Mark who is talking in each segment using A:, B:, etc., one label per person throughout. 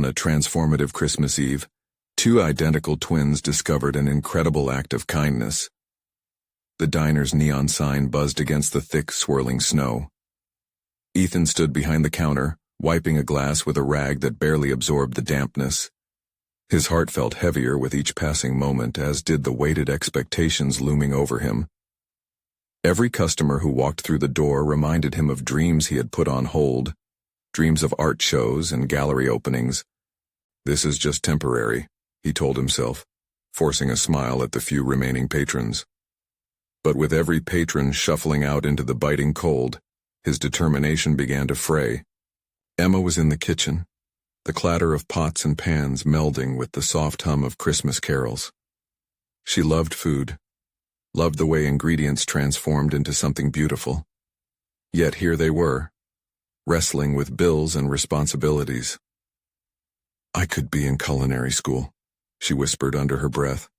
A: On a transformative Christmas Eve, two identical twins discovered an incredible act of kindness. The diner's neon sign buzzed against the thick, swirling snow. Ethan stood behind the counter, wiping a glass with a rag that barely absorbed the dampness. His heart felt heavier with each passing moment, as did the weighted expectations looming over him. Every customer who walked through the door reminded him of dreams he had put on hold, dreams of art shows and gallery openings. This is just temporary, he told himself, forcing a smile at the few remaining patrons. But with every patron shuffling out into the biting cold, his determination began to fray. Emma was in the kitchen, the clatter of pots and pans melding with the soft hum of Christmas carols. She loved food, loved the way ingredients transformed into something beautiful. Yet here they were, wrestling with bills and responsibilities. "I could be in culinary school," she whispered under her breath,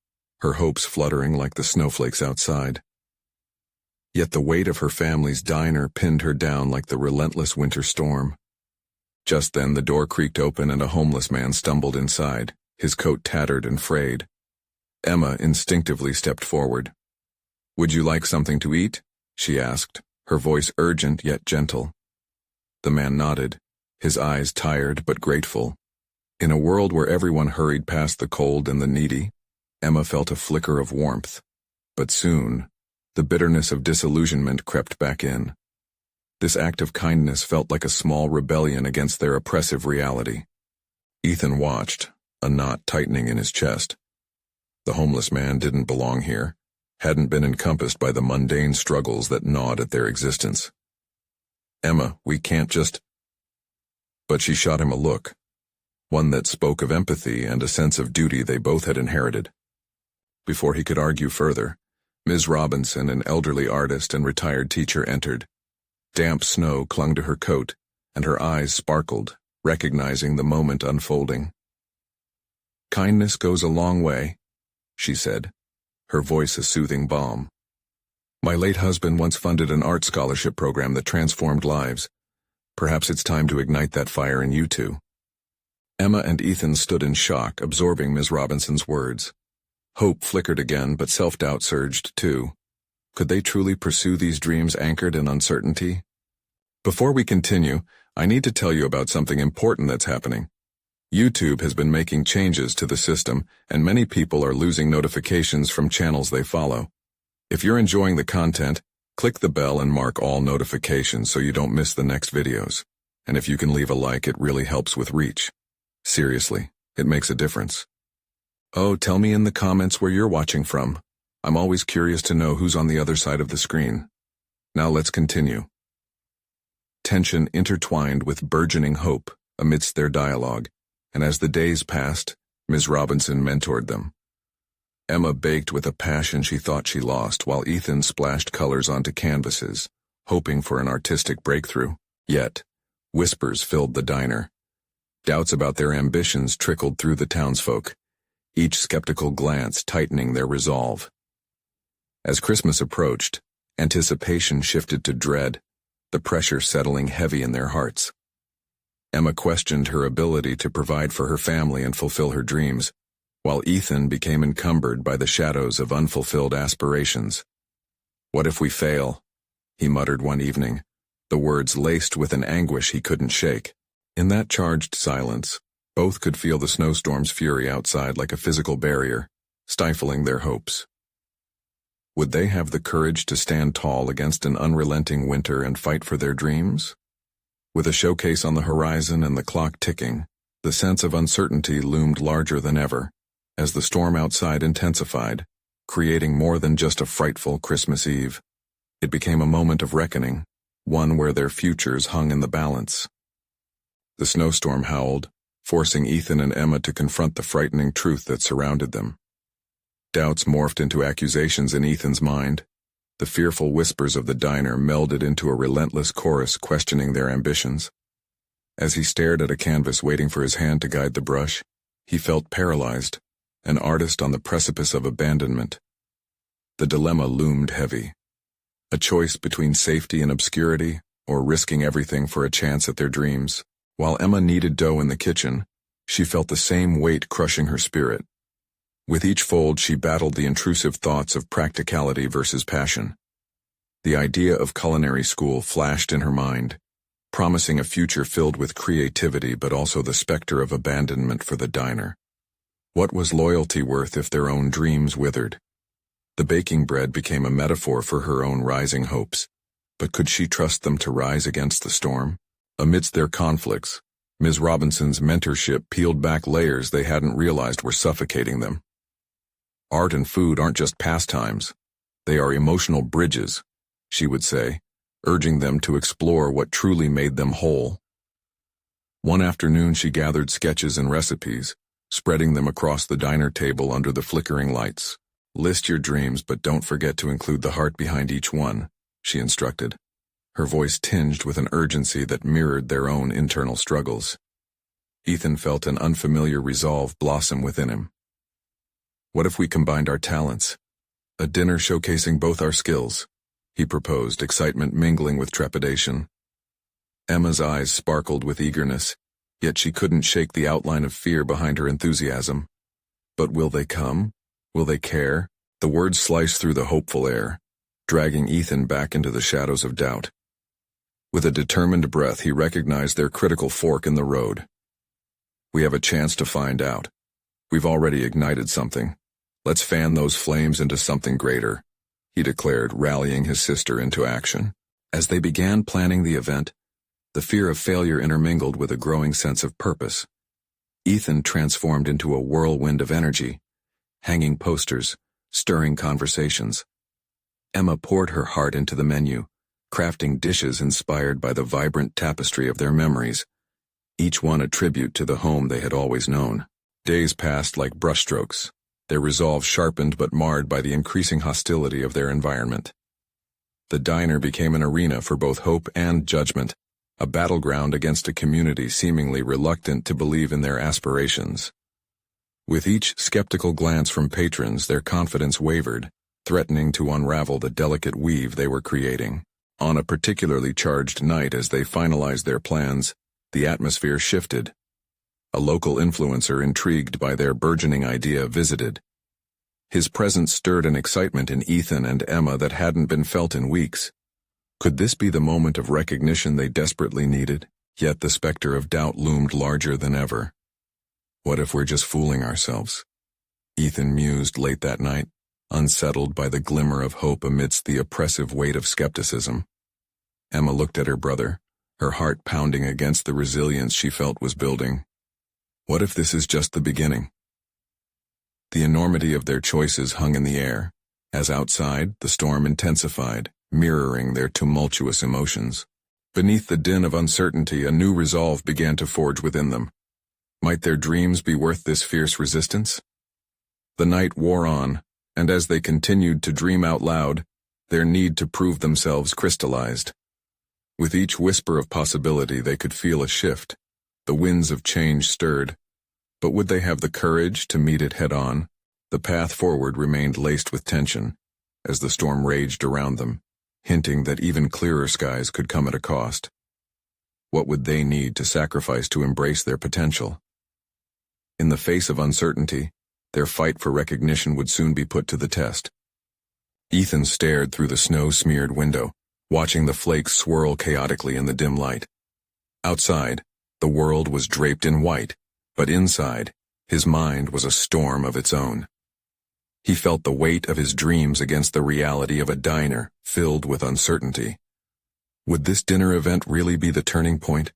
A: her hopes fluttering like the snowflakes outside. Yet the weight of her family's diner pinned her down like the relentless winter storm. Just then the door creaked open and a homeless man stumbled inside, his coat tattered and frayed. Emma instinctively stepped forward. "Would you like something to eat?" she asked, her voice urgent yet gentle. The man nodded, his eyes tired but grateful. In a world where everyone hurried past the cold and the needy, Emma felt a flicker of warmth. But soon, the bitterness of disillusionment crept back in. This act of kindness felt like a small rebellion against their oppressive reality. Ethan watched, a knot tightening in his chest. The homeless man didn't belong here, hadn't been encompassed by the mundane struggles that gnawed at their existence. "Emma, we can't just—" But she shot him a look, one that spoke of empathy and a sense of duty they both had inherited. Before he could argue further, Ms. Robinson, an elderly artist and retired teacher, entered. Damp snow clung to her coat, and her eyes sparkled, recognizing the moment unfolding. "Kindness goes a long way," she said, her voice a soothing balm. "My late husband once funded an art scholarship program that transformed lives. Perhaps it's time to ignite that fire in you two." Emma and Ethan stood in shock, absorbing Ms. Robinson's words. Hope flickered again, but self-doubt surged too. Could they truly pursue these dreams anchored in uncertainty? Before we continue, I need to tell you about something important that's happening. YouTube has been making changes to the system, and many people are losing notifications from channels they follow. If you're enjoying the content, click the bell and mark all notifications so you don't miss the next videos. And if you can leave a like, it really helps with reach. Seriously, it makes a difference. Oh, tell me in the comments where you're watching from. I'm always curious to know who's on the other side of the screen. Now let's continue. Tension intertwined with burgeoning hope amidst their dialogue, and as the days passed, Ms. Robinson mentored them. Emma baked with a passion she thought she lost, while Ethan splashed colors onto canvases, hoping for an artistic breakthrough. Yet, whispers filled the diner. Doubts about their ambitions trickled through the townsfolk, each skeptical glance tightening their resolve. As Christmas approached, anticipation shifted to dread, the pressure settling heavy in their hearts. Emma questioned her ability to provide for her family and fulfill her dreams, while Ethan became encumbered by the shadows of unfulfilled aspirations. "What if we fail?" he muttered one evening, the words laced with an anguish he couldn't shake. In that charged silence, both could feel the snowstorm's fury outside like a physical barrier, stifling their hopes. Would they have the courage to stand tall against an unrelenting winter and fight for their dreams? With a showcase on the horizon and the clock ticking, the sense of uncertainty loomed larger than ever, as the storm outside intensified, creating more than just a frightful Christmas Eve. It became a moment of reckoning, one where their futures hung in the balance. The snowstorm howled, forcing Ethan and Emma to confront the frightening truth that surrounded them. Doubts morphed into accusations in Ethan's mind. The fearful whispers of the diner melded into a relentless chorus questioning their ambitions. As he stared at a canvas waiting for his hand to guide the brush, he felt paralyzed, an artist on the precipice of abandonment. The dilemma loomed heavy. A choice between safety and obscurity, or risking everything for a chance at their dreams. While Emma kneaded dough in the kitchen, She felt the same weight crushing her spirit. With each fold, she battled the intrusive thoughts of practicality versus passion. The idea of culinary school flashed in her mind, promising a future filled with creativity but also the specter of abandonment for the diner. What was loyalty worth if their own dreams withered? The baking bread became a metaphor for her own rising hopes, but could she trust them to rise against the storm? Amidst their conflicts, Ms. Robinson's mentorship peeled back layers they hadn't realized were suffocating them. Art and food aren't just pastimes, they are emotional bridges, she would say, urging them to explore what truly made them whole. One afternoon she gathered sketches and recipes, spreading them across the diner table under the flickering lights. "List your dreams, but don't forget to include the heart behind each one," she instructed, her voice tinged with an urgency that mirrored their own internal struggles. Ethan felt an unfamiliar resolve blossom within him. "What if we combined our talents? A dinner showcasing both our skills," he proposed, excitement mingling with trepidation. Emma's eyes sparkled with eagerness, yet she couldn't shake the outline of fear behind her enthusiasm. "But will they come? Will they care?" The words sliced through the hopeful air, dragging Ethan back into the shadows of doubt. With a determined breath, he recognized their critical fork in the road. "We have a chance to find out. We've already ignited something. Let's fan those flames into something greater," he declared, rallying his sister into action. As they began planning the event, the fear of failure intermingled with a growing sense of purpose. Ethan transformed into a whirlwind of energy, hanging posters, stirring conversations. Emma poured her heart into the menu, crafting dishes inspired by the vibrant tapestry of their memories, each one a tribute to the home they had always known. Days passed like brushstrokes, their resolve sharpened but marred by the increasing hostility of their environment. The diner became an arena for both hope and judgment, a battleground against a community seemingly reluctant to believe in their aspirations. With each skeptical glance from patrons, their confidence wavered, threatening to unravel the delicate weave they were creating. On a particularly charged night, as they finalized their plans, the atmosphere shifted. A local influencer, intrigued by their burgeoning idea, visited. His presence stirred an excitement in Ethan and Emma that hadn't been felt in weeks. Could this be the moment of recognition they desperately needed? Yet the specter of doubt loomed larger than ever. "What if we're just fooling ourselves?" Ethan mused late that night, unsettled by the glimmer of hope amidst the oppressive weight of skepticism. Emma looked at her brother, her heart pounding against the resilience she felt was building. What if this is just the beginning? The enormity of their choices hung in the air, as outside, the storm intensified, mirroring their tumultuous emotions. Beneath the din of uncertainty, a new resolve began to forge within them. Might their dreams be worth this fierce resistance? The night wore on, and as they continued to dream out loud, their need to prove themselves crystallized. With each whisper of possibility, they could feel a shift. The winds of change stirred. But would they have the courage to meet it head-on? The path forward remained laced with tension, as the storm raged around them, hinting that even clearer skies could come at a cost. What would they need to sacrifice to embrace their potential? In the face of uncertainty, their fight for recognition would soon be put to the test. Ethan stared through the snow-smeared window, watching the flakes swirl chaotically in the dim light. Outside, the world was draped in white, but inside, his mind was a storm of its own. He felt the weight of his dreams against the reality of a diner filled with uncertainty. Would this dinner event really be the turning point?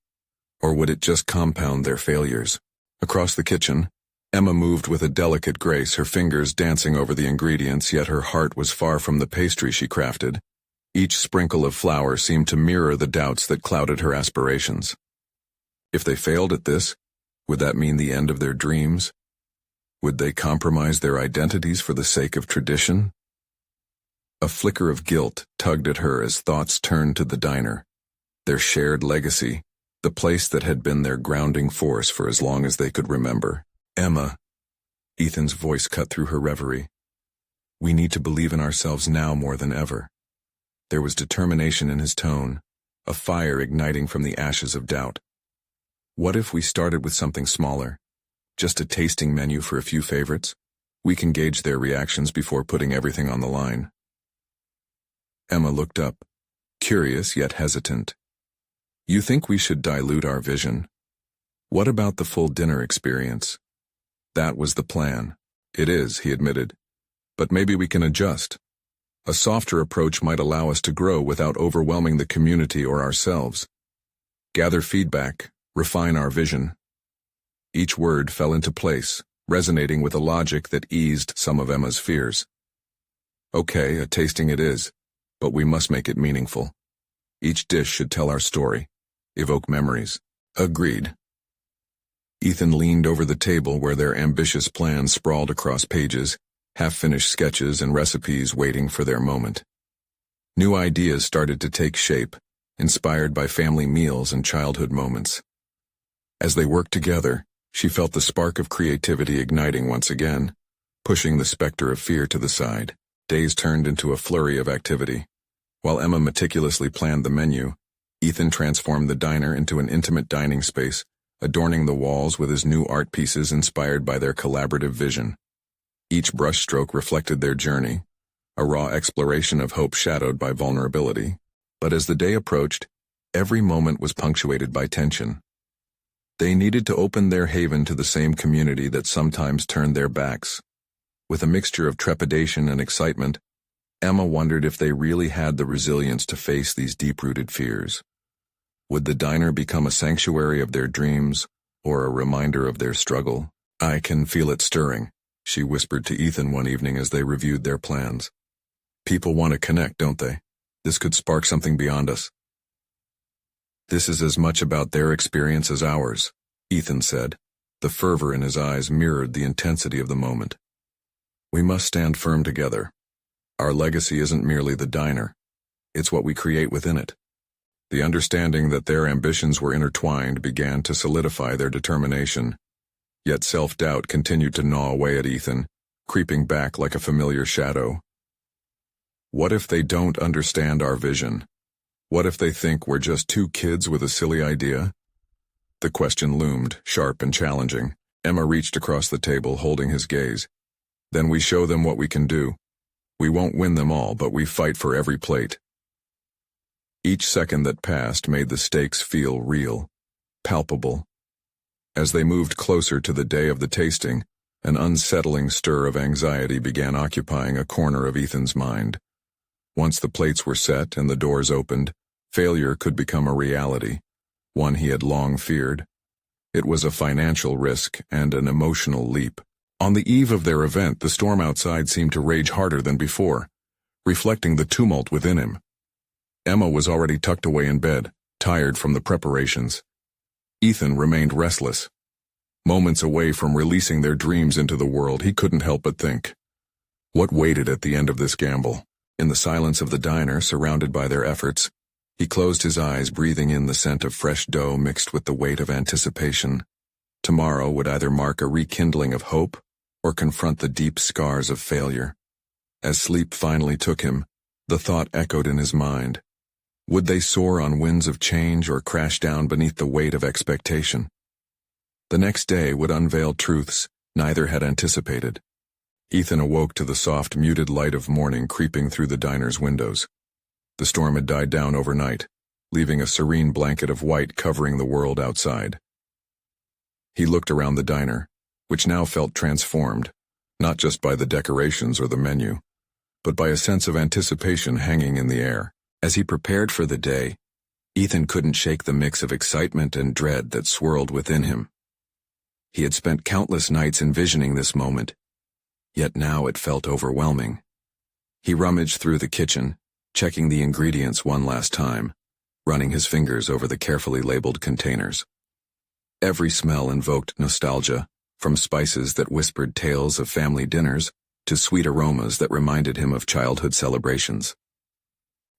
A: Or would it just compound their failures? Across the kitchen, Emma moved with a delicate grace, her fingers dancing over the ingredients, yet her heart was far from the pastry she crafted. Each sprinkle of flour seemed to mirror the doubts that clouded her aspirations. If they failed at this, would that mean the end of their dreams? Would they compromise their identities for the sake of tradition? A flicker of guilt tugged at her as thoughts turned to the diner, their shared legacy, the place that had been their grounding force for as long as they could remember. "Emma," Ethan's voice cut through her reverie. "We need to believe in ourselves now more than ever." There was determination in his tone, a fire igniting from the ashes of doubt. "What if we started with something smaller? Just a tasting menu for a few favorites? We can gauge their reactions before putting everything on the line. Emma looked up, curious yet hesitant. You think we should dilute our vision? What about the full dinner experience? That was the plan. It is, he admitted. But maybe we can adjust. A softer approach might allow us to grow without overwhelming the community or ourselves. Gather feedback, refine our vision. Each word fell into place, resonating with a logic that eased some of Emma's fears. Okay, a tasting it is, but we must make it meaningful. Each dish should tell our story, evoke memories. Agreed. Ethan leaned over the table where their ambitious plans sprawled across pages, half-finished sketches and recipes waiting for their moment. New ideas started to take shape, inspired by family meals and childhood moments. As they worked together, she felt the spark of creativity igniting once again, pushing the specter of fear to the side. Days turned into a flurry of activity. While Emma meticulously planned the menu, Ethan transformed the diner into an intimate dining space, adorning the walls with his new art pieces inspired by their collaborative vision. Each brushstroke reflected their journey, a raw exploration of hope shadowed by vulnerability. But as the day approached, every moment was punctuated by tension. They needed to open their haven to the same community that sometimes turned their backs. With a mixture of trepidation and excitement, Emma wondered if they really had the resilience to face these deep-rooted fears. Would the diner become a sanctuary of their dreams, or a reminder of their struggle? I can feel it stirring, she whispered to Ethan one evening as they reviewed their plans. People want to connect, don't they? This could spark something beyond us. This is as much about their experience as ours, Ethan said. The fervor in his eyes mirrored the intensity of the moment. We must stand firm together. Our legacy isn't merely the diner. It's what we create within it. The understanding that their ambitions were intertwined began to solidify their determination. Yet self-doubt continued to gnaw away at Ethan, creeping back like a familiar shadow. What if they don't understand our vision? What if they think we're just two kids with a silly idea? The question loomed, sharp and challenging. Emma reached across the table, holding his gaze. Then we show them what we can do. We won't win them all, but we fight for every plate. Each second that passed made the stakes feel real, palpable. As they moved closer to the day of the tasting, an unsettling stir of anxiety began occupying a corner of Ethan's mind. Once the plates were set and the doors opened, failure could become a reality, one he had long feared. It was a financial risk and an emotional leap. On the eve of their event, the storm outside seemed to rage harder than before, reflecting the tumult within him. Emma was already tucked away in bed, tired from the preparations. Ethan remained restless. Moments away from releasing their dreams into the world, he couldn't help but think. What waited at the end of this gamble? In the silence of the diner, surrounded by their efforts, he closed his eyes, breathing in the scent of fresh dough mixed with the weight of anticipation. Tomorrow would either mark a rekindling of hope or confront the deep scars of failure. As sleep finally took him, the thought echoed in his mind. Would they soar on winds of change or crash down beneath the weight of expectation? The next day would unveil truths neither had anticipated. Ethan awoke to the soft, muted light of morning creeping through the diner's windows. The storm had died down overnight, leaving a serene blanket of white covering the world outside. He looked around the diner, which now felt transformed, not just by the decorations or the menu, but by a sense of anticipation hanging in the air. As he prepared for the day, Ethan couldn't shake the mix of excitement and dread that swirled within him. He had spent countless nights envisioning this moment, yet now it felt overwhelming. He rummaged through the kitchen, checking the ingredients one last time, running his fingers over the carefully labeled containers. Every smell invoked nostalgia, from spices that whispered tales of family dinners to sweet aromas that reminded him of childhood celebrations.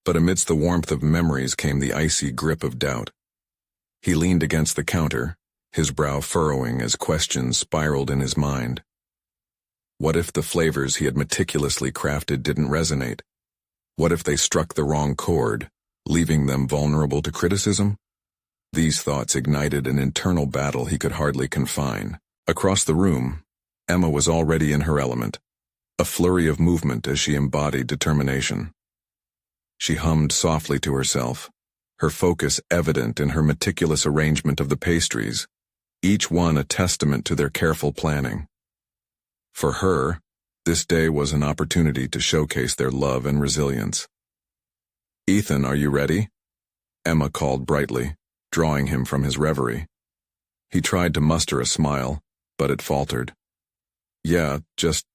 A: But amidst the warmth of memories came the icy grip of doubt. He leaned against the counter, his brow furrowing as questions spiraled in his mind. What if the flavors he had meticulously crafted didn't resonate? What if they struck the wrong chord, leaving them vulnerable to criticism? These thoughts ignited an internal battle he could hardly confine. Across the room, Emma was already in her element, a flurry of movement as she embodied determination. She hummed softly to herself, her focus evident in her meticulous arrangement of the pastries, each one a testament to their careful planning. For her, this day was an opportunity to showcase their love and resilience. "Ethan, are you ready?" Emma called brightly, drawing him from his reverie. He tried to muster a smile, but it faltered. "Yeah, just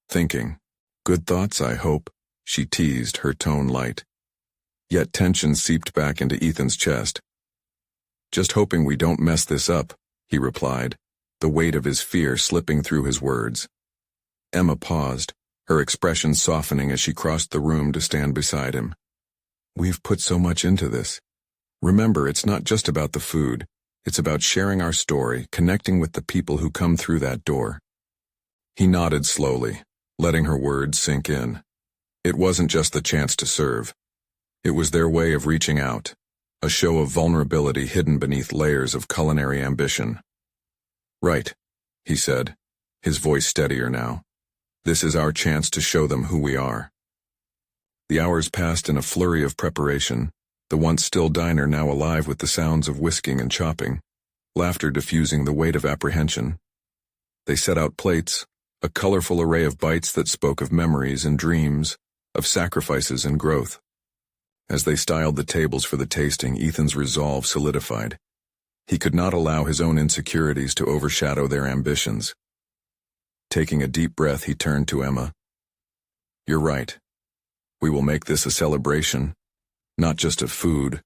A: thinking. Good thoughts, I hope," she teased, her tone light. Yet tension seeped back into Ethan's chest. "Just hoping we don't mess this up," he replied, the weight of his fear slipping through his words. Emma paused, her expression softening as she crossed the room to stand beside him. "We've put so much into this. Remember, it's not just about the food. It's about sharing our story, connecting with the people who come through that door." He nodded slowly, letting her words sink in. It wasn't just the chance to serve. It was their way of reaching out, a show of vulnerability hidden beneath layers of culinary ambition. "Right," he said, his voice steadier now. "This is our chance to show them who we are." The hours passed in a flurry of preparation, the once still diner now alive with the sounds of whisking and chopping, laughter diffusing the weight of apprehension. They set out plates, a colorful array of bites that spoke of memories and dreams, of sacrifices and growth. As they styled the tables for the tasting, Ethan's resolve solidified. He could not allow his own insecurities to overshadow their ambitions. Taking a deep breath, he turned to Emma. "You're right. We will make this a celebration, not just of food,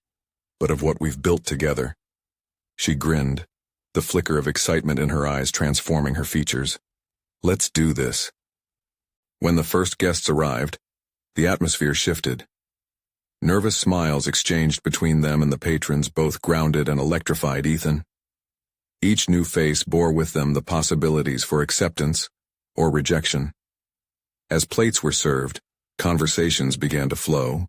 A: but of what we've built together." She grinned, the flicker of excitement in her eyes transforming her features. "Let's do this." When the first guests arrived, the atmosphere shifted. Nervous smiles exchanged between them and the patrons, both grounded and electrified Ethan. Each new face bore with them the possibilities for acceptance or rejection. As plates were served, conversations began to flow,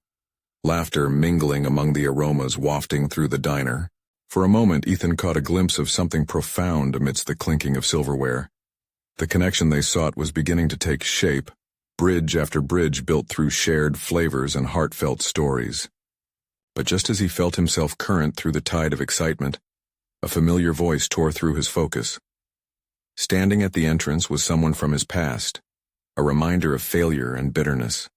A: laughter mingling among the aromas wafting through the diner. For a moment, Ethan caught a glimpse of something profound amidst the clinking of silverware. The connection they sought was beginning to take shape, bridge after bridge built through shared flavors and heartfelt stories. But just as he felt himself current through the tide of excitement, a familiar voice tore through his focus. Standing at the entrance was someone from his past, a reminder of failure and bitterness.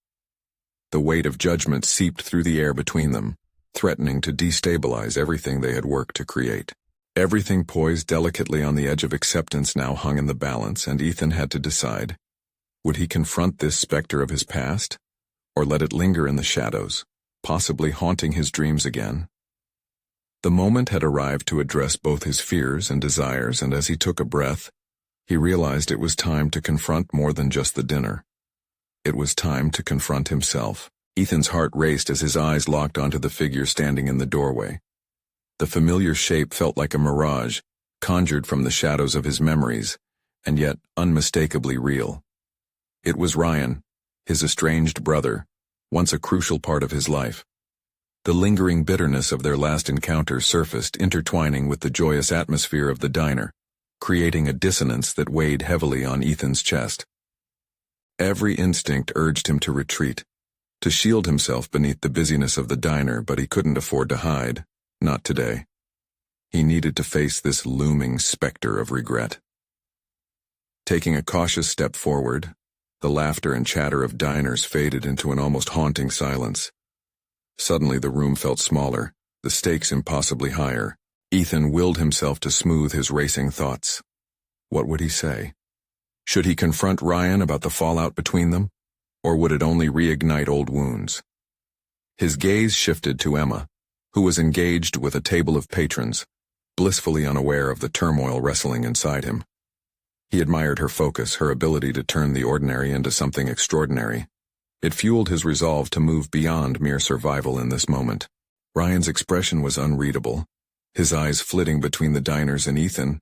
A: The weight of judgment seeped through the air between them, threatening to destabilize everything they had worked to create. Everything poised delicately on the edge of acceptance now hung in the balance, and Ethan had to decide. Would he confront this specter of his past, or let it linger in the shadows, possibly haunting his dreams again? The moment had arrived to address both his fears and desires, and as he took a breath, he realized it was time to confront more than just the dinner. It was time to confront himself. Ethan's heart raced as his eyes locked onto the figure standing in the doorway. The familiar shape felt like a mirage, conjured from the shadows of his memories, and yet unmistakably real. It was Ryan, his estranged brother, once a crucial part of his life. The lingering bitterness of their last encounter surfaced, intertwining with the joyous atmosphere of the diner, creating a dissonance that weighed heavily on Ethan's chest. Every instinct urged him to retreat, to shield himself beneath the busyness of the diner, but he couldn't afford to hide, not today. He needed to face this looming specter of regret. Taking a cautious step forward, the laughter and chatter of diners faded into an almost haunting silence. Suddenly the room felt smaller, the stakes impossibly higher. Ethan willed himself to smooth his racing thoughts. What would he say? Should he confront Ryan about the fallout between them, or would it only reignite old wounds? His gaze shifted to Emma, who was engaged with a table of patrons, blissfully unaware of the turmoil wrestling inside him. He admired her focus, her ability to turn the ordinary into something extraordinary. It fueled his resolve to move beyond mere survival in this moment. Ryan's expression was unreadable, his eyes flitting between the diners and Ethan,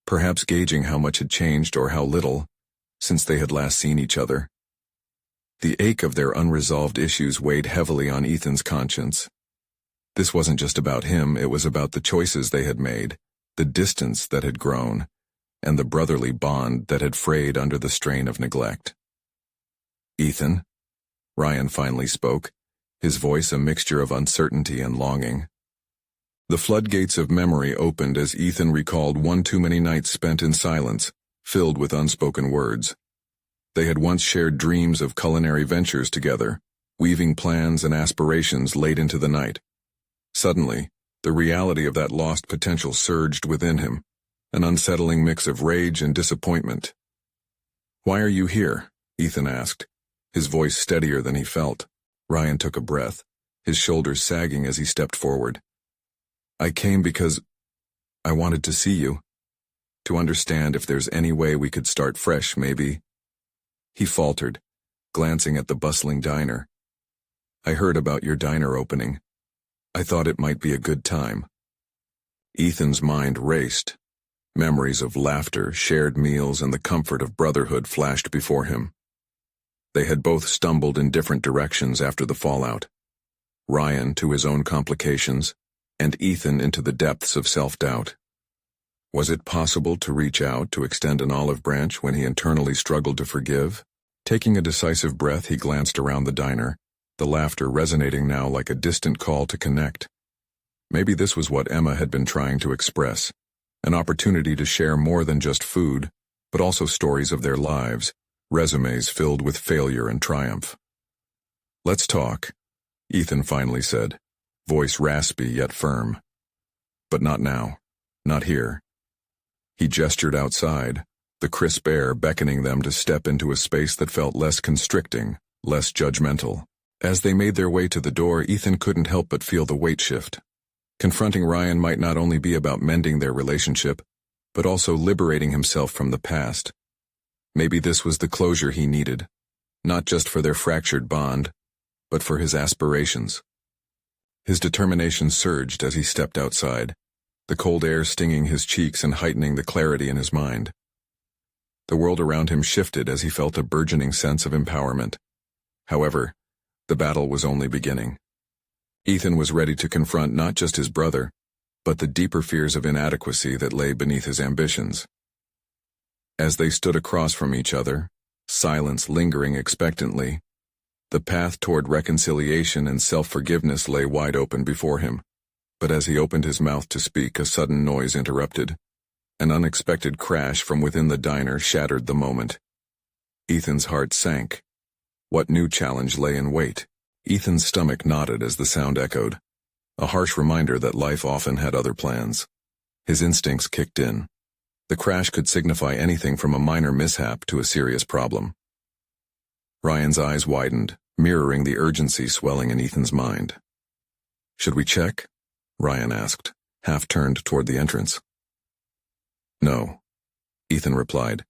A: perhaps gauging how much had changed or how little since they had last seen each other. The ache of their unresolved issues weighed heavily on Ethan's conscience. This wasn't just about him, it was about the choices they had made, the distance that had grown, and the brotherly bond that had frayed under the strain of neglect. "Ethan?" Ryan finally spoke, his voice a mixture of uncertainty and longing. The floodgates of memory opened as Ethan recalled one too many nights spent in silence, filled with unspoken words. They had once shared dreams of culinary ventures together, weaving plans and aspirations late into the night. Suddenly, the reality of that lost potential surged within him, an unsettling mix of rage and disappointment. "Why are you here?" Ethan asked, his voice steadier than he felt. Ryan took a breath, his shoulders sagging as he stepped forward. "I came because I wanted to see you, to understand if there's any way we could start fresh, maybe." He faltered, glancing at the bustling diner. "I heard about your diner opening. I thought it might be a good time." Ethan's mind raced. Memories of laughter, shared meals, and the comfort of brotherhood flashed before him. They had both stumbled in different directions after the fallout. Ryan to his own complications, and Ethan into the depths of self-doubt. Was it possible to reach out to extend an olive branch when he internally struggled to forgive? Taking a decisive breath, he glanced around the diner, the laughter resonating now like a distant call to connect. Maybe this was what Emma had been trying to express, an opportunity to share more than just food, but also stories of their lives, resumes filled with failure and triumph. "Let's talk," Ethan finally said, voice raspy yet firm. "But not now. Not here." He gestured outside, the crisp air beckoning them to step into a space that felt less constricting, less judgmental. As they made their way to the door, Ethan couldn't help but feel the weight shift. Confronting Ryan might not only be about mending their relationship, but also liberating himself from the past. Maybe this was the closure he needed, not just for their fractured bond, but for his aspirations. His determination surged as he stepped outside, the cold air stinging his cheeks and heightening the clarity in his mind. The world around him shifted as he felt a burgeoning sense of empowerment. However, the battle was only beginning. Ethan was ready to confront not just his brother, but the deeper fears of inadequacy that lay beneath his ambitions. As they stood across from each other, silence lingering expectantly, the path toward reconciliation and self-forgiveness lay wide open before him. But as he opened his mouth to speak, a sudden noise interrupted. An unexpected crash from within the diner shattered the moment. Ethan's heart sank. What new challenge lay in wait? Ethan's stomach knotted as the sound echoed, a harsh reminder that life often had other plans. His instincts kicked in. The crash could signify anything from a minor mishap to a serious problem. Ryan's eyes widened, mirroring the urgency swelling in Ethan's mind. "Should we check?" Ryan asked, half-turned toward the entrance. "No," Ethan replied,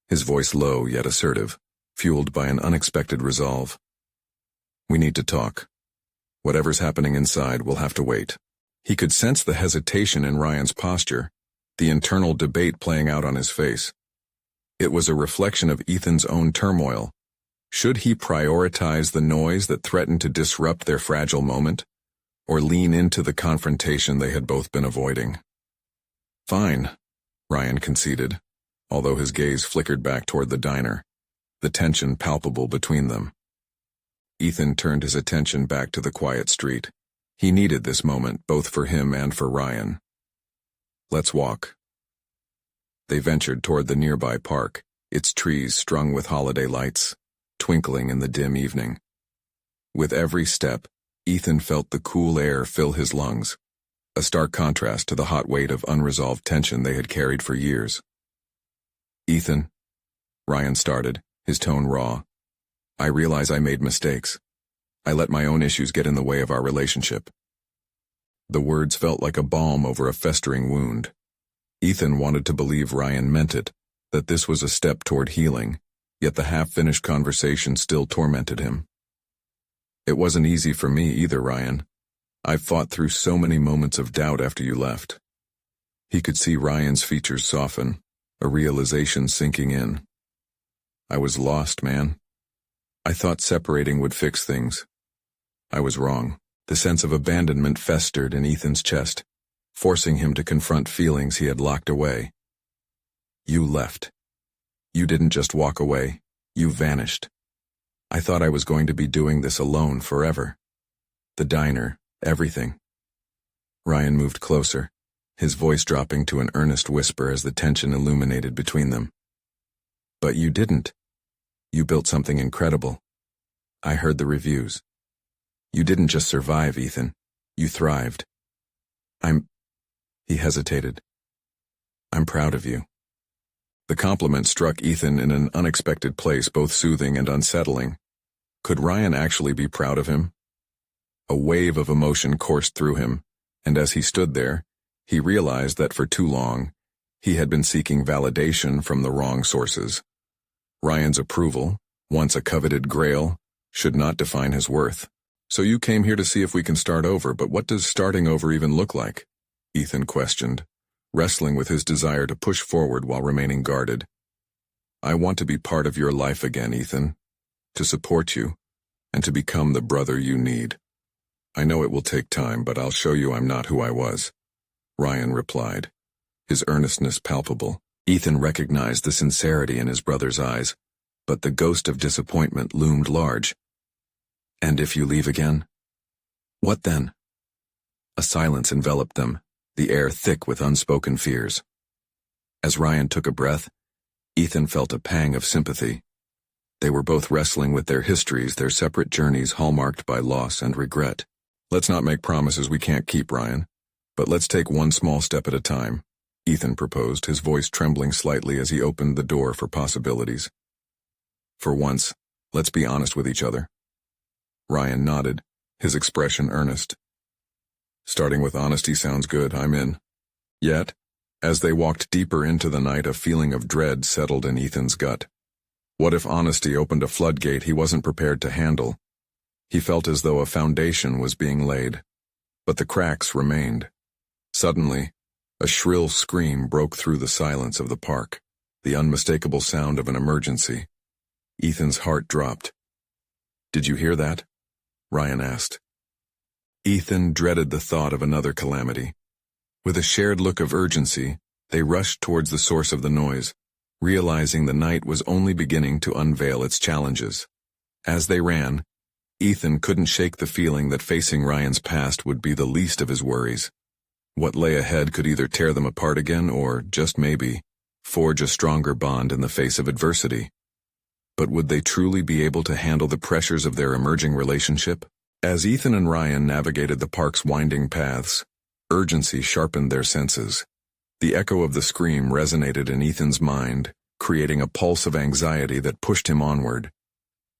A: his voice low yet assertive, fueled by an unexpected resolve. "We need to talk. Whatever's happening inside will have to wait." He could sense the hesitation in Ryan's posture, the internal debate playing out on his face. It was a reflection of Ethan's own turmoil. Should he prioritize the noise that threatened to disrupt their fragile moment, or lean into the confrontation they had both been avoiding? "Fine," Ryan conceded, although his gaze flickered back toward the diner, the tension palpable between them. Ethan turned his attention back to the quiet street. He needed this moment, both for him and for Ryan. "Let's walk." They ventured toward the nearby park, its trees strung with holiday lights, twinkling in the dim evening. With every step, Ethan felt the cool air fill his lungs, a stark contrast to the hot weight of unresolved tension they had carried for years. "Ethan," Ryan started, his tone raw, "I realize I made mistakes. I let my own issues get in the way of our relationship." The words felt like a balm over a festering wound. Ethan wanted to believe Ryan meant it, that this was a step toward healing, yet the half-finished conversation still tormented him. "It wasn't easy for me either, Ryan. I've fought through so many moments of doubt after you left." He could see Ryan's features soften, a realization sinking in. "I was lost, man. I thought separating would fix things. I was wrong." The sense of abandonment festered in Ethan's chest, forcing him to confront feelings he had locked away. You left. You didn't just walk away, you vanished. I thought I was going to be doing this alone forever. The diner, everything. Ryan moved closer, his voice dropping to an earnest whisper as the tension illuminated between them. But you didn't. You built something incredible. I heard the reviews. You didn't just survive, Ethan. You thrived. He hesitated. I'm proud of you. The compliment struck Ethan in an unexpected place, both soothing and unsettling. Could Ryan actually be proud of him? A wave of emotion coursed through him, and as he stood there, he realized that for too long, he had been seeking validation from the wrong sources. Ryan's approval, once a coveted grail, should not define his worth. So you came here to see if we can start over, but what does starting over even look like? Ethan questioned, wrestling with his desire to push forward while remaining guarded. I want to be part of your life again, Ethan, to support you, and to become the brother you need. I know it will take time, but I'll show you I'm not who I was, Ryan replied, his earnestness palpable. Ethan recognized the sincerity in his brother's eyes, but the ghost of disappointment loomed large. And if you leave again? What then? A silence enveloped them, the air thick with unspoken fears. As Ryan took a breath, Ethan felt a pang of sympathy. They were both wrestling with their histories, their separate journeys hallmarked by loss and regret. Let's not make promises we can't keep, Ryan, but let's take one small step at a time, Ethan proposed, his voice trembling slightly as he opened the door for possibilities. For once, let's be honest with each other. Ryan nodded, his expression earnest. Starting with honesty sounds good, I'm in. Yet, as they walked deeper into the night, a feeling of dread settled in Ethan's gut. What if honesty opened a floodgate he wasn't prepared to handle? He felt as though a foundation was being laid, but the cracks remained. Suddenly, a shrill scream broke through the silence of the park, the unmistakable sound of an emergency. Ethan's heart dropped. Did you hear that? Ryan asked. Ethan dreaded the thought of another calamity. With a shared look of urgency, they rushed towards the source of the noise, realizing the night was only beginning to unveil its challenges. As they ran, Ethan couldn't shake the feeling that facing Ryan's past would be the least of his worries. What lay ahead could either tear them apart again or, just maybe, forge a stronger bond in the face of adversity. But would they truly be able to handle the pressures of their emerging relationship? As Ethan and Ryan navigated the park's winding paths, urgency sharpened their senses. The echo of the scream resonated in Ethan's mind, creating a pulse of anxiety that pushed him onward.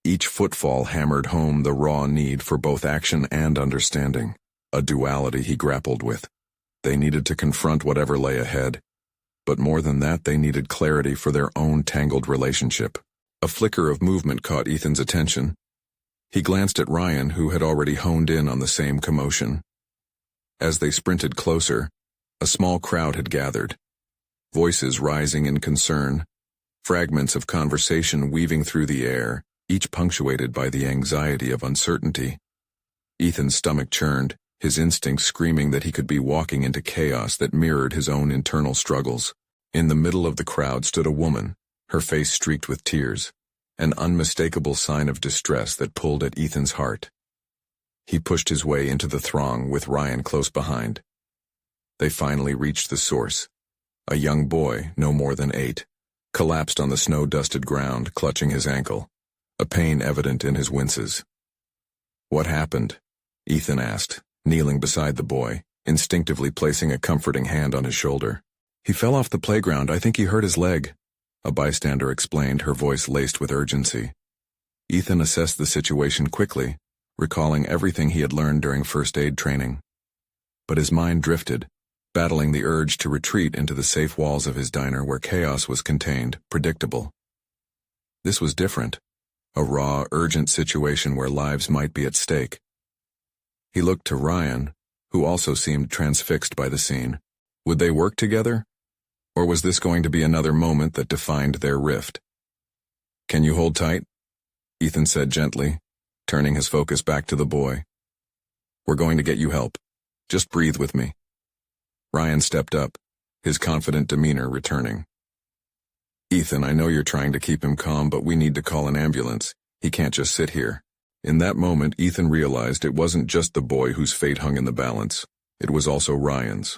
A: Each footfall hammered home the raw need for both action and understanding, a duality he grappled with. They needed to confront whatever lay ahead, but more than that, they needed clarity for their own tangled relationship. A flicker of movement caught Ethan's attention. He glanced at Ryan, who had already honed in on the same commotion. As they sprinted closer, a small crowd had gathered, voices rising in concern, fragments of conversation weaving through the air, each punctuated by the anxiety of uncertainty. Ethan's stomach churned, his instincts screaming that he could be walking into chaos that mirrored his own internal struggles. In the middle of the crowd stood a woman, her face streaked with tears, an unmistakable sign of distress that pulled at Ethan's heart. He pushed his way into the throng with Ryan close behind. They finally reached the source. A young boy, no more than 8, collapsed on the snow-dusted ground, clutching his ankle, a pain evident in his winces. What happened? Ethan asked, kneeling beside the boy, instinctively placing a comforting hand on his shoulder. He fell off the playground. I think he hurt his leg, a bystander explained, her voice laced with urgency. Ethan assessed the situation quickly, recalling everything he had learned during first aid training. But his mind drifted, battling the urge to retreat into the safe walls of his diner where chaos was contained, predictable. This was different, a raw, urgent situation where lives might be at stake. He looked to Ryan, who also seemed transfixed by the scene. Would they work together? Or was this going to be another moment that defined their rift? Can you hold tight? Ethan said gently, turning his focus back to the boy. We're going to get you help. Just breathe with me. Ryan stepped up, his confident demeanor returning. "Ethan, I know you're trying to keep him calm, but we need to call an ambulance. He can't just sit here." In that moment, Ethan realized it wasn't just the boy whose fate hung in the balance. It was also Ryan's.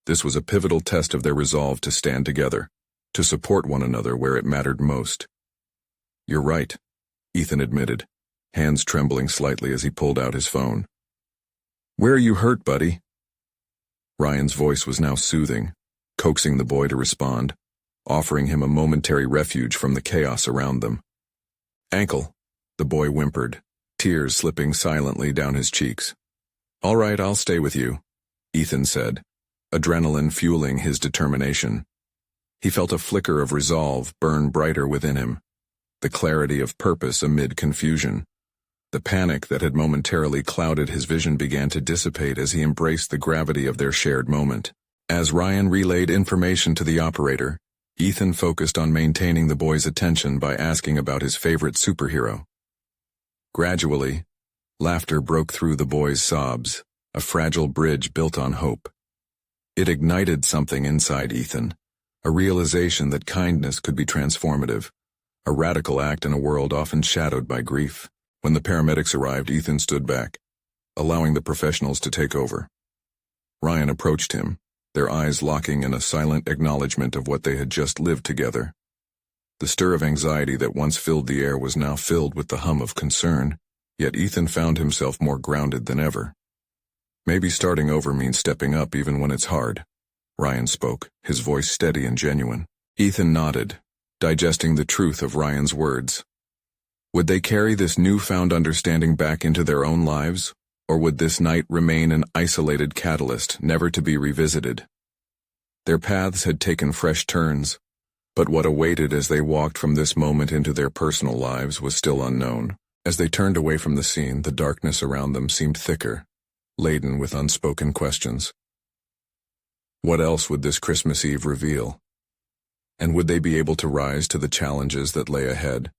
A: This was a pivotal test of their resolve to stand together, to support one another where it mattered most. "You're right," Ethan admitted, hands trembling slightly as he pulled out his phone. "Where are you hurt, buddy?" Ryan's voice was now soothing, coaxing the boy to respond, offering him a momentary refuge from the chaos around them. "Ankle," the boy whimpered, tears slipping silently down his cheeks. "All right, I'll stay with you," Ethan said, adrenaline fueling his determination. He felt a flicker of resolve burn brighter within him, the clarity of purpose amid confusion. The panic that had momentarily clouded his vision began to dissipate as he embraced the gravity of their shared moment. As Ryan relayed information to the operator, Ethan focused on maintaining the boy's attention by asking about his favorite superhero. Gradually, laughter broke through the boy's sobs, a fragile bridge built on hope. It ignited something inside Ethan, a realization that kindness could be transformative, a radical act in a world often shadowed by grief. When the paramedics arrived, Ethan stood back, allowing the professionals to take over. Ryan approached him, their eyes locking in a silent acknowledgement of what they had just lived together. The stir of anxiety that once filled the air was now filled with the hum of concern, yet Ethan found himself more grounded than ever. "Maybe starting over means stepping up even when it's hard," Ryan spoke, his voice steady and genuine. Ethan nodded, digesting the truth of Ryan's words. Would they carry this newfound understanding back into their own lives, or would this night remain an isolated catalyst never to be revisited? Their paths had taken fresh turns, but what awaited as they walked from this moment into their personal lives was still unknown. As they turned away from the scene, the darkness around them seemed thicker, laden with unspoken questions. What else would this Christmas Eve reveal? And would they be able to rise to the challenges that lay ahead,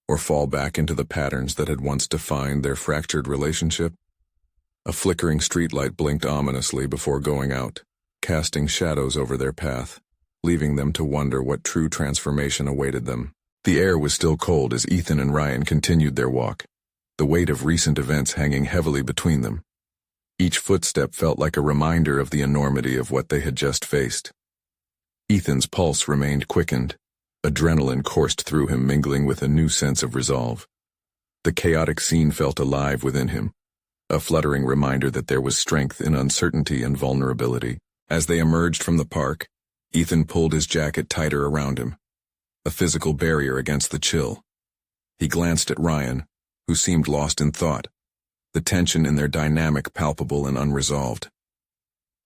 A: or fall back into the patterns that had once defined their fractured relationship? A flickering streetlight blinked ominously before going out, casting shadows over their path, leaving them to wonder what true transformation awaited them. The air was still cold as Ethan and Ryan continued their walk, the weight of recent events hanging heavily between them. Each footstep felt like a reminder of the enormity of what they had just faced. Ethan's pulse remained quickened. Adrenaline coursed through him, mingling with a new sense of resolve. The chaotic scene felt alive within him, a fluttering reminder that there was strength in uncertainty and vulnerability. As they emerged from the park, Ethan pulled his jacket tighter around him, a physical barrier against the chill. He glanced at Ryan, who seemed lost in thought, the tension in their dynamic palpable and unresolved.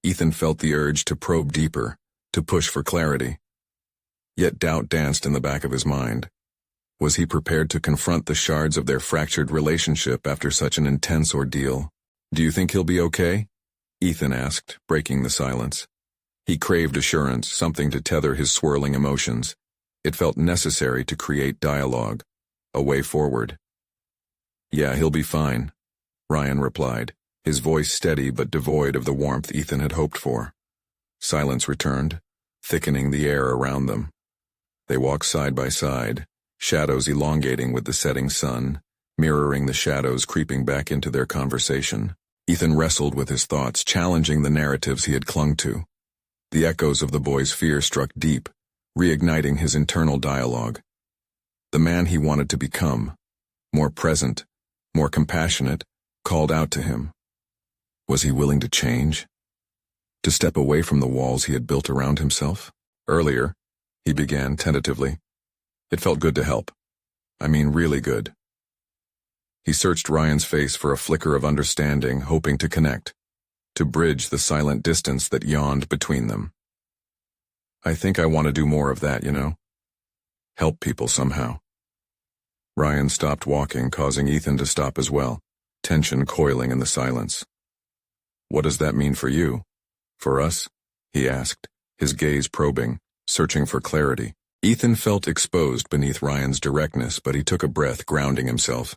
A: Ethan felt the urge to probe deeper, to push for clarity. Yet doubt danced in the back of his mind. Was he prepared to confront the shards of their fractured relationship after such an intense ordeal? "Do you think he'll be okay?" Ethan asked, breaking the silence. He craved assurance, something to tether his swirling emotions. It felt necessary to create dialogue, a way forward. "Yeah, he'll be fine," Ryan replied, his voice steady but devoid of the warmth Ethan had hoped for. Silence returned, thickening the air around them. They walked side by side, shadows elongating with the setting sun, mirroring the shadows creeping back into their conversation. Ethan wrestled with his thoughts, challenging the narratives he had clung to. The echoes of the boy's fear struck deep, reigniting his internal dialogue. The man he wanted to become, more present, more compassionate, called out to him. Was he willing to change? To step away from the walls he had built around himself? Earlier, he began tentatively. It felt good to help. I mean, really good. He searched Ryan's face for a flicker of understanding, hoping to connect, to bridge the silent distance that yawned between them. "I think I want to do more of that, you know? Help people somehow." Ryan stopped walking, causing Ethan to stop as well, tension coiling in the silence. "What does that mean for you? For us?" he asked, his gaze probing, searching for clarity. Ethan felt exposed beneath Ryan's directness, but he took a breath, grounding himself.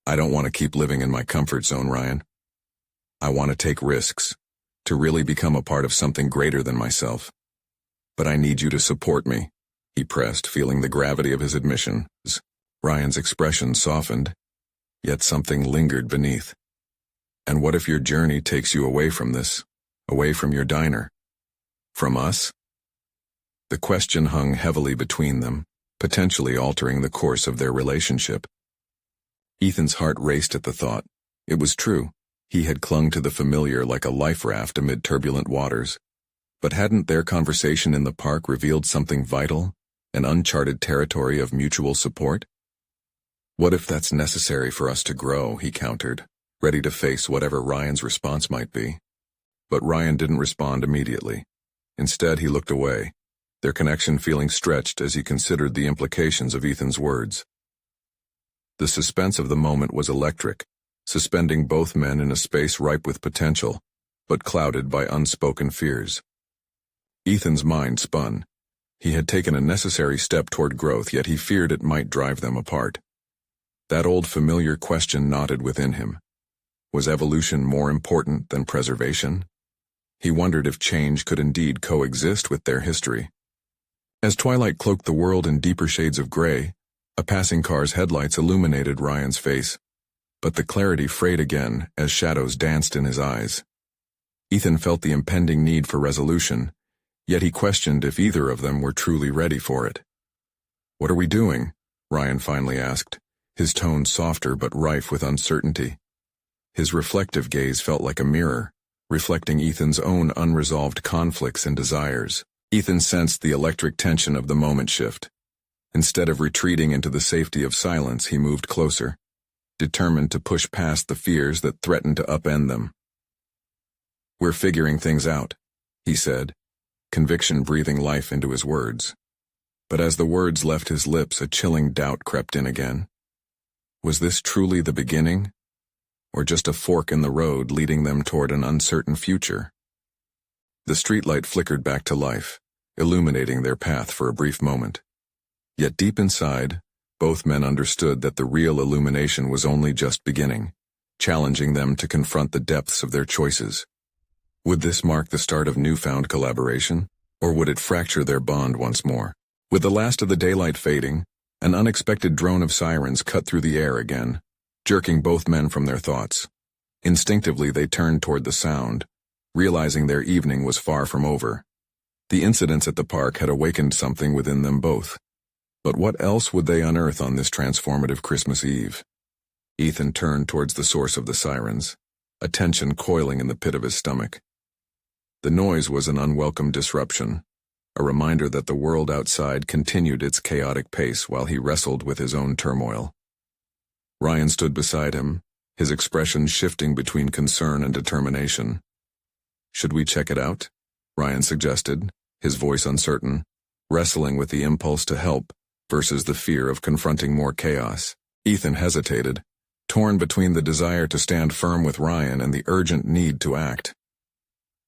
A: "I don't want to keep living in my comfort zone, Ryan. I want to take risks, to really become a part of something greater than myself. But I need you to support me," he pressed, feeling the gravity of his admission. Ryan's expression softened, yet something lingered beneath. And what if your journey takes you away from this, away from your diner? From us? The question hung heavily between them, potentially altering the course of their relationship. Ethan's heart raced at the thought. It was true. He had clung to the familiar like a life raft amid turbulent waters. But hadn't their conversation in the park revealed something vital, an uncharted territory of mutual support? What if that's necessary for us to grow, he countered, ready to face whatever Ryan's response might be. But Ryan didn't respond immediately. Instead, he looked away, their connection feeling stretched as he considered the implications of Ethan's words. The suspense of the moment was electric, suspending both men in a space ripe with potential, but clouded by unspoken fears. Ethan's mind spun. He had taken a necessary step toward growth, yet he feared it might drive them apart. That old familiar question knotted within him. Was evolution more important than preservation? He wondered if change could indeed coexist with their history. As twilight cloaked the world in deeper shades of gray, a passing car's headlights illuminated Ryan's face, but the clarity frayed again as shadows danced in his eyes. Ethan felt the impending need for resolution, yet he questioned if either of them were truly ready for it. "What are we doing?" Ryan finally asked, his tone softer but rife with uncertainty. His reflective gaze felt like a mirror, reflecting Ethan's own unresolved conflicts and desires. Ethan sensed the electric tension of the moment shift. Instead of retreating into the safety of silence, he moved closer, determined to push past the fears that threatened to upend them. "We're figuring things out," he said, conviction breathing life into his words. But as the words left his lips, a chilling doubt crept in again. Was this truly the beginning, or just a fork in the road leading them toward an uncertain future? The streetlight flickered back to life, illuminating their path for a brief moment. Yet deep inside, both men understood that the real illumination was only just beginning, challenging them to confront the depths of their choices. Would this mark the start of newfound collaboration, or would it fracture their bond once more? With the last of the daylight fading, an unexpected drone of sirens cut through the air again, jerking both men from their thoughts. Instinctively they turned toward the sound, realizing their evening was far from over. The incidents at the park had awakened something within them both. But what else would they unearth on this transformative Christmas Eve? Ethan turned towards the source of the sirens, a tension coiling in the pit of his stomach. The noise was an unwelcome disruption, a reminder that the world outside continued its chaotic pace while he wrestled with his own turmoil. Ryan stood beside him, his expression shifting between concern and determination. "Should we check it out?" Ryan suggested, his voice uncertain, wrestling with the impulse to help versus the fear of confronting more chaos. Ethan hesitated, torn between the desire to stand firm with Ryan and the urgent need to act.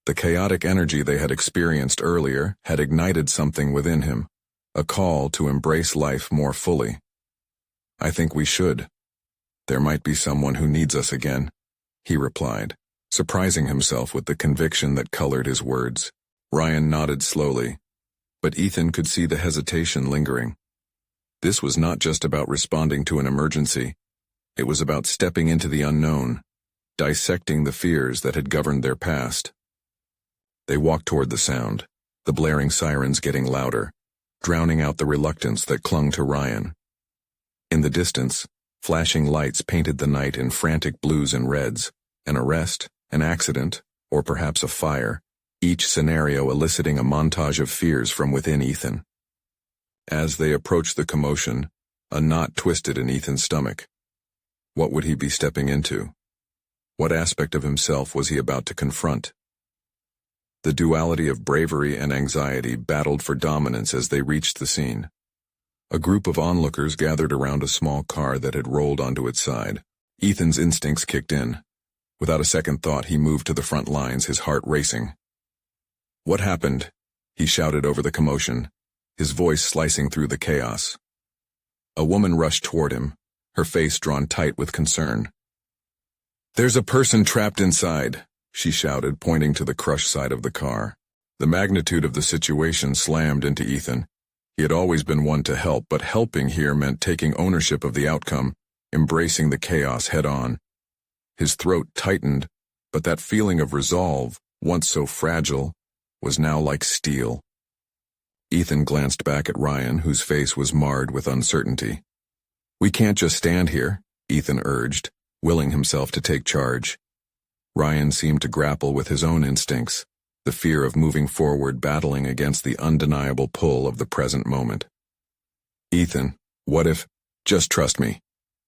A: The chaotic energy they had experienced earlier had ignited something within him, a call to embrace life more fully. "I think we should. There might be someone who needs us again," he replied, surprising himself with the conviction that colored his words. Ryan nodded slowly, but Ethan could see the hesitation lingering. This was not just about responding to an emergency. It was about stepping into the unknown, dissecting the fears that had governed their past. They walked toward the sound, the blaring sirens getting louder, drowning out the reluctance that clung to Ryan. In the distance, flashing lights painted the night in frantic blues and reds, an arrest, an accident, or perhaps a fire, each scenario eliciting a montage of fears from within Ethan. As they approached the commotion, a knot twisted in Ethan's stomach. What would he be stepping into? What aspect of himself was he about to confront? The duality of bravery and anxiety battled for dominance as they reached the scene. A group of onlookers gathered around a small car that had rolled onto its side. Ethan's instincts kicked in. Without a second thought, he moved to the front lines, his heart racing. "What happened?" he shouted over the commotion, his voice slicing through the chaos. A woman rushed toward him, her face drawn tight with concern. "There's a person trapped inside," she shouted, pointing to the crushed side of the car. The magnitude of the situation slammed into Ethan, He had always been one to help, but helping here meant taking ownership of the outcome, embracing the chaos head-on. His throat tightened, but that feeling of resolve, once so fragile, was now like steel. Ethan glanced back at Ryan, whose face was marred with uncertainty. "We can't just stand here," Ethan urged, willing himself to take charge. Ryan seemed to grapple with his own instincts, the fear of moving forward battling against the undeniable pull of the present moment. "Ethan, what if—" "Just trust me,"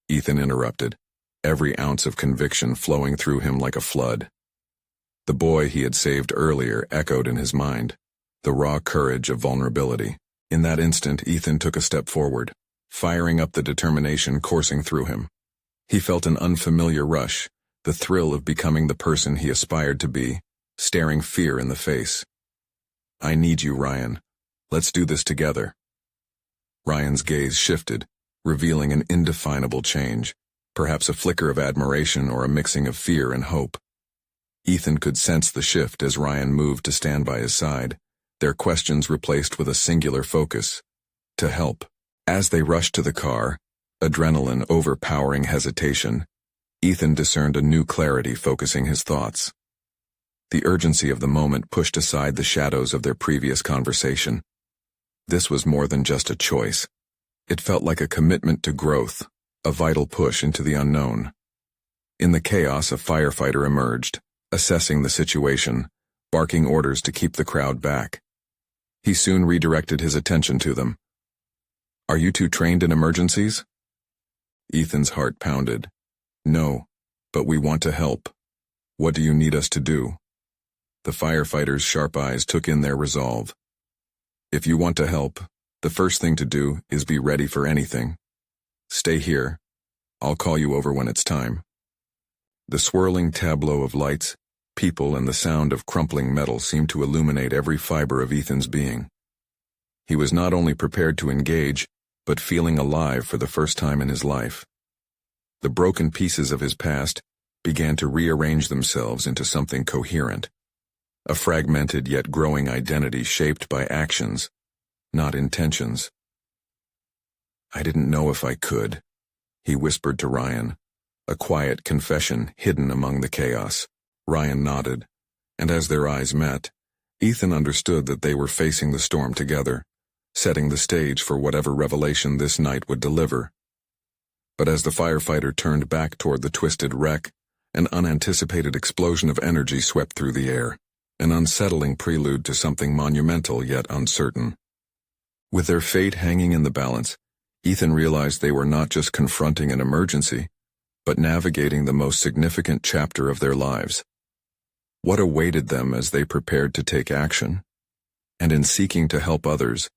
A: Ethan interrupted, every ounce of conviction flowing through him like a flood. The boy he had saved earlier echoed in his mind, the raw courage of vulnerability. In that instant, Ethan took a step forward, firing up the determination coursing through him. He felt an unfamiliar rush, the thrill of becoming the person he aspired to be, staring fear in the face. "I need you, Ryan. Let's do this together." Ryan's gaze shifted, revealing an indefinable change, perhaps a flicker of admiration or a mixing of fear and hope. Ethan could sense the shift as Ryan moved to stand by his side, their questions replaced with a singular focus: to help. As they rushed to the car, adrenaline overpowering hesitation, Ethan discerned a new clarity focusing his thoughts. The urgency of the moment pushed aside the shadows of their previous conversation. This was more than just a choice. It felt like a commitment to growth, a vital push into the unknown. In the chaos, a firefighter emerged, assessing the situation, barking orders to keep the crowd back. He soon redirected his attention to them. "Are you two trained in emergencies?" Ethan's heart pounded. "No, but we want to help. What do you need us to do?" The firefighter's sharp eyes took in their resolve. "If you want to help, the first thing to do is be ready for anything. Stay here. I'll call you over when it's time." The swirling tableau of lights, people, and the sound of crumpling metal seemed to illuminate every fiber of Ethan's being. He was not only prepared to engage, but feeling alive for the first time in his life. The broken pieces of his past began to rearrange themselves into something coherent, a fragmented yet growing identity shaped by actions, not intentions. "I didn't know if I could," he whispered to Ryan, a quiet confession hidden among the chaos. Ryan nodded, and as their eyes met, Ethan understood that they were facing the storm together, setting the stage for whatever revelation this night would deliver. But as the firefighter turned back toward the twisted wreck, an unanticipated explosion of energy swept through the air, an unsettling prelude to something monumental yet uncertain. With their fate hanging in the balance, Ethan realized they were not just confronting an emergency, but navigating the most significant chapter of their lives. What awaited them as they prepared to take action? And in seeking to help others,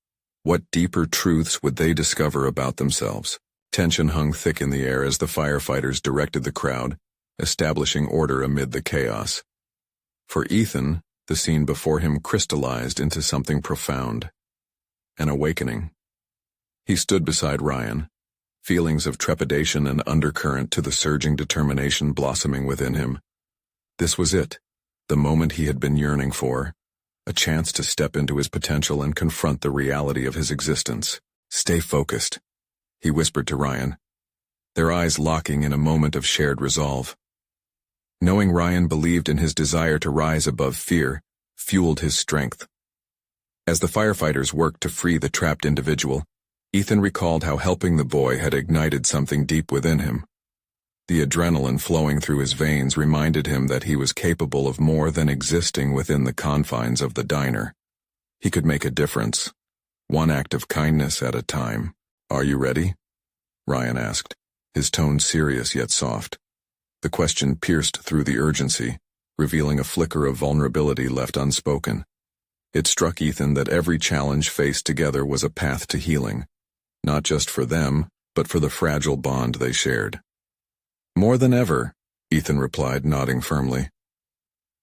A: what deeper truths would they discover about themselves? Tension hung thick in the air as the firefighters directed the crowd, establishing order amid the chaos. For Ethan, the scene before him crystallized into something profound, an awakening. He stood beside Ryan, feelings of trepidation and undercurrent to the surging determination blossoming within him. This was it, the moment he had been yearning for, a chance to step into his potential and confront the reality of his existence. "Stay focused," he whispered to Ryan, their eyes locking in a moment of shared resolve. Knowing Ryan believed in his desire to rise above fear fueled his strength. As the firefighters worked to free the trapped individual, Ethan recalled how helping the boy had ignited something deep within him. The adrenaline flowing through his veins reminded him that he was capable of more than existing within the confines of the diner. He could make a difference, one act of kindness at a time. "Are you ready?" Ryan asked, his tone serious yet soft. The question pierced through the urgency, revealing a flicker of vulnerability left unspoken. It struck Ethan that every challenge faced together was a path to healing, not just for them, but for the fragile bond they shared. "More than ever," Ethan replied, nodding firmly.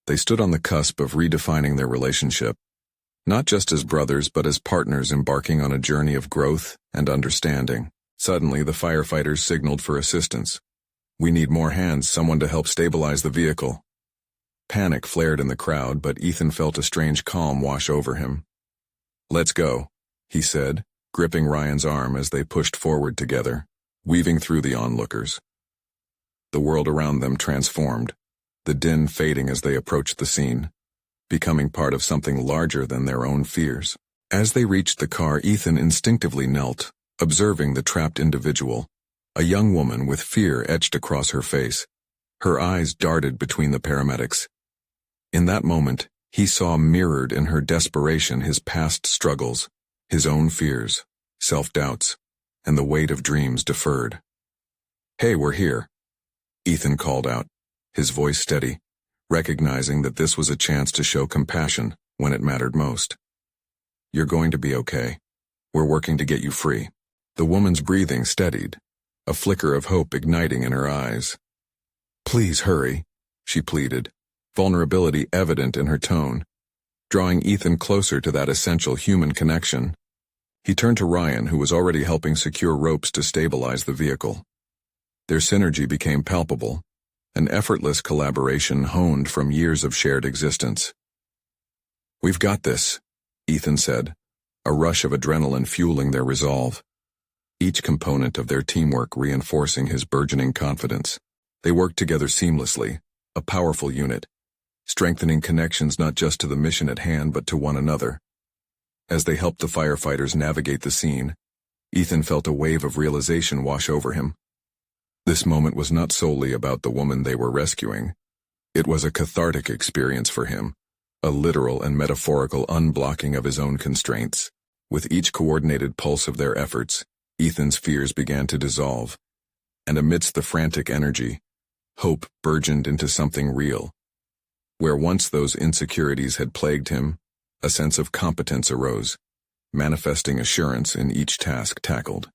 A: They stood on the cusp of redefining their relationship, not just as brothers but as partners embarking on a journey of growth and understanding. Suddenly, the firefighters signaled for assistance. "We need more hands, someone to help stabilize the vehicle." Panic flared in the crowd, but Ethan felt a strange calm wash over him. "Let's go," he said, gripping Ryan's arm as they pushed forward together, weaving through the onlookers. The world around them transformed, the din fading as they approached the scene, becoming part of something larger than their own fears. As they reached the car, Ethan instinctively knelt, observing the trapped individual, a young woman with fear etched across her face. Her eyes darted between the paramedics. In that moment, he saw mirrored in her desperation his past struggles, his own fears, self-doubts, and the weight of dreams deferred. "Hey, we're here," Ethan called out, his voice steady, recognizing that this was a chance to show compassion when it mattered most. "You're going to be okay. We're working to get you free." The woman's breathing steadied, a flicker of hope igniting in her eyes. "Please hurry," she pleaded, vulnerability evident in her tone, drawing Ethan closer to that essential human connection. He turned to Ryan, who was already helping secure ropes to stabilize the vehicle. Their synergy became palpable, an effortless collaboration honed from years of shared existence. "We've got this," Ethan said, a rush of adrenaline fueling their resolve. Each component of their teamwork reinforcing his burgeoning confidence. They worked together seamlessly, a powerful unit, strengthening connections not just to the mission at hand but to one another. As they helped the firefighters navigate the scene, Ethan felt a wave of realization wash over him. This moment was not solely about the woman they were rescuing. It was a cathartic experience for him, a literal and metaphorical unblocking of his own constraints. With each coordinated pulse of their efforts, Ethan's fears began to dissolve, and amidst the frantic energy, hope burgeoned into something real. Where once those insecurities had plagued him, a sense of competence arose, manifesting assurance in each task tackled.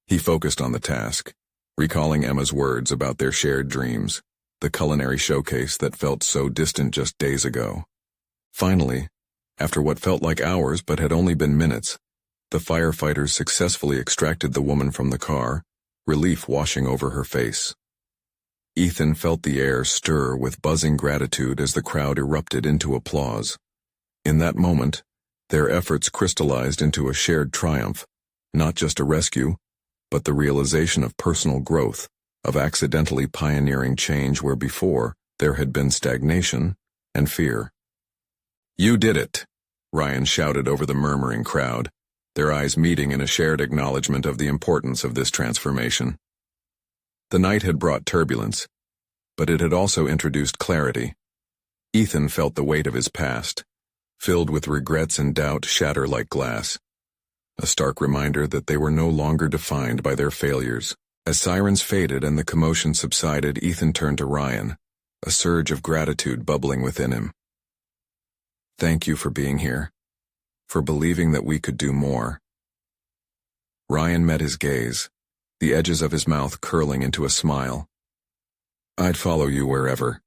A: He focused on the task, recalling Emma's words about their shared dreams, the culinary showcase that felt so distant just days ago. Finally, after what felt like hours but had only been minutes, the firefighters successfully extracted the woman from the car, relief washing over her face. Ethan felt the air stir with buzzing gratitude as the crowd erupted into applause. In that moment, their efforts crystallized into a shared triumph, not just a rescue, but the realization of personal growth, of accidentally pioneering change where before there had been stagnation and fear. "You did it," Ryan shouted over the murmuring crowd, their eyes meeting in a shared acknowledgement of the importance of this transformation. The night had brought turbulence, but it had also introduced clarity. Ethan felt the weight of his past, filled with regrets and doubt, shatter like glass. A stark reminder that they were no longer defined by their failures. As sirens faded and the commotion subsided, Ethan turned to Ryan, a surge of gratitude bubbling within him. "Thank you for being here, for believing that we could do more." Ryan met his gaze, the edges of his mouth curling into a smile. "I'd follow you wherever.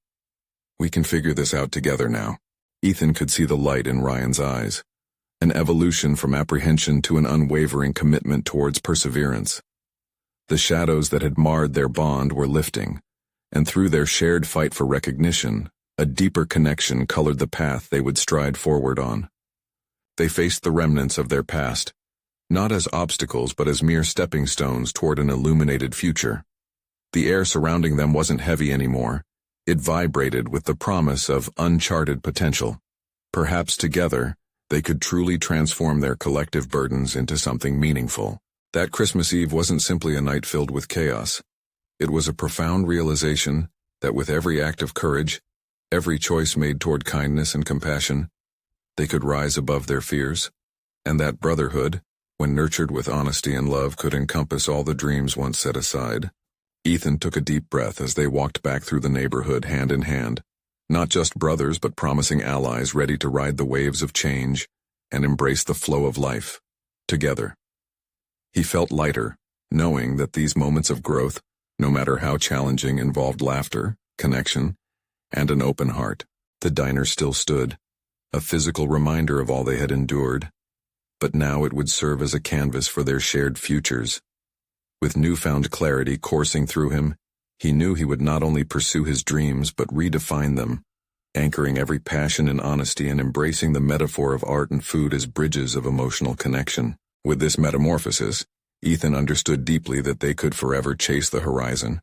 A: We can figure this out together now." Ethan could see the light in Ryan's eyes, an evolution from apprehension to an unwavering commitment towards perseverance. The shadows that had marred their bond were lifting, and through their shared fight for recognition, a deeper connection colored the path they would stride forward on. They faced the remnants of their past, not as obstacles but as mere stepping stones toward an illuminated future. The air surrounding them wasn't heavy anymore. It vibrated with the promise of uncharted potential. Perhaps together, they could truly transform their collective burdens into something meaningful. That Christmas Eve wasn't simply a night filled with chaos. It was a profound realization that with every act of courage, every choice made toward kindness and compassion, they could rise above their fears. And that brotherhood, when nurtured with honesty and love, could encompass all the dreams once set aside. Ethan took a deep breath as they walked back through the neighborhood hand in hand, not just brothers but promising allies ready to ride the waves of change and embrace the flow of life, together. He felt lighter, knowing that these moments of growth, no matter how challenging, involved laughter, connection, and an open heart. The diner still stood, a physical reminder of all they had endured, but now it would serve as a canvas for their shared futures. With newfound clarity coursing through him, he knew he would not only pursue his dreams but redefine them, anchoring every passion in honesty and embracing the metaphor of art and food as bridges of emotional connection. With this metamorphosis, Ethan understood deeply that they could forever chase the horizon,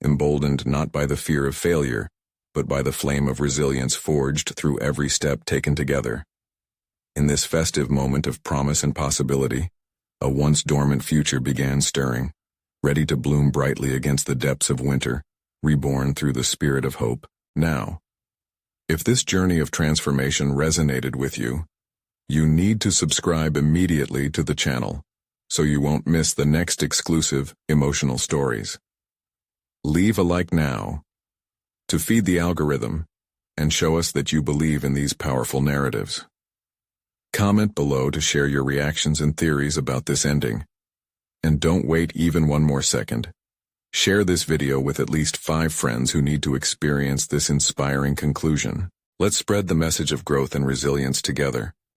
A: emboldened not by the fear of failure, but by the flame of resilience forged through every step taken together. In this festive moment of promise and possibility, a once dormant future began stirring, ready to bloom brightly against the depths of winter, reborn through the spirit of hope, now. If this journey of transformation resonated with you, you need to subscribe immediately to the channel, so you won't miss the next exclusive, emotional stories. Leave a like now, to feed the algorithm, and show us that you believe in these powerful narratives. Comment below to share your reactions and theories about this ending. And don't wait even one more second. Share this video with at least 5 friends who need to experience this inspiring conclusion. Let's spread the message of growth and resilience together.